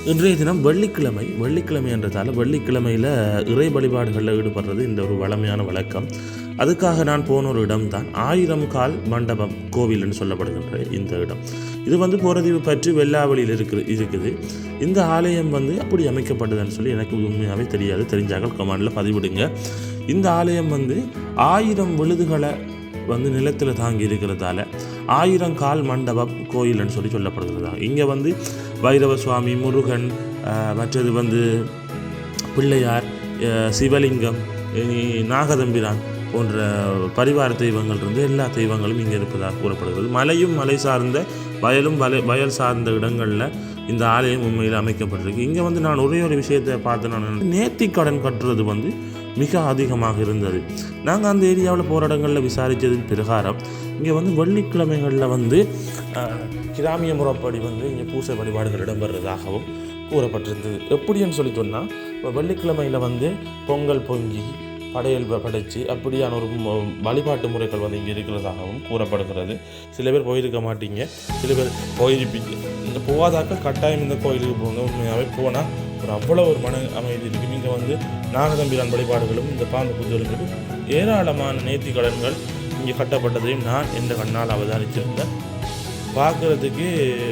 இன்றைய தினம் வெள்ளிக்கிழமை என்றதால் வெள்ளிக்கிழமையில் இறை வழிபாடுகளில் ஈடுபடுறது இந்த ஒரு வளமையான வழக்கம். அதுக்காக நான் போன ஒரு இடம் தான் 1000 கால் மண்டபம் கோவில் என்று சொல்லப்படுகின்ற இந்த இடம். இது போகிறதீவு பற்றி வெள்ளாவளியில் இருக்குது. இந்த ஆலயம் அப்படி அமைக்கப்பட்டதுன்னு சொல்லி எனக்கு உண்மையாகவே தெரியாது. தெரிஞ்சாக்கள் கமெண்டில் பதிவிடுங்க. இந்த ஆலயம் 1000 விழுதுகளை நிலத்தில் தாங்கி இருக்கிறதால 1000 கால் மண்டபம் கோயில்னு சொல்லி சொல்லப்படுகிறதா. இங்கே வைரவ சுவாமி, முருகன், மற்றது பிள்ளையார், சிவலிங்கம், நாகதம்பிரான் போன்ற பரிவார தெய்வங்கள் இருந்து எல்லா தெய்வங்களும் இங்கே இருப்பதாக கூறப்படுகிறது. மலையும் மலை சார்ந்த வயல் சார்ந்த இடங்களில் இந்த ஆலயம் உண்மையில் அமைக்கப்பட்டிருக்கு. இங்கே நான் ஒரே ஒரு விஷயத்தை பார்த்து நான் நேர்த்திக்கடன் கட்டுறது மிக அதிகமாக இருந்தது. நாங்கள் அந்த ஏரியாவில் போகிற இடங்களில் விசாரித்ததின் பிரகாரம் இங்கே வெள்ளிக்கிழமைகளில் கிராமிய முறைப்படி இங்கே பூசை வழிபாடுகள் இடம்பெறுவதாகவும் கூறப்பட்டிருந்தது. எப்படின்னு சொல்லி சொன்னால், வெள்ளிக்கிழமையில் பொங்கல் பொங்கி படையல் படைச்சு அப்படியான ஒரு வழிபாட்டு முறைகள் இங்கே இருக்கிறதாகவும் கூறப்படுகிறது. சில பேர் போயிருக்க மாட்டீங்க, சில பேர் போயிருப்பீங்க. இந்த போகாதாக்கள் கட்டாயம் இந்த கோயிலுக்கு போங்க. உண்மையாகவே போனால் அவ்வளோ ஒரு மன அமைதி இருக்குது. இங்கே நாகதம்பிரான் வழிபாடுகளும் இந்த பாம்பு பூஜைகளும் ஏராளமான நேர்த்தி கடன்கள் இங்கே கட்டப்பட்டதையும் நான் என்ற கண்ணால் அவதானிச்சிருந்தேன். பார்க்குறதுக்கு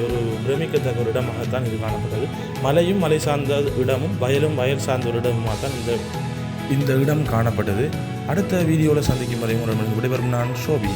ஒரு பிரமிக்கத்தக்க ஒரு இடமாகத்தான் இது காணப்பட்டது. மலையும் மலை சார்ந்த இடமும் வயல் சார்ந்த ஒரு இடமுமாக தான் இந்த இடம் காணப்பட்டது. அடுத்த வீடியோவில் சந்திக்கும் வரை விடைபெறும் நான் ஷோபி.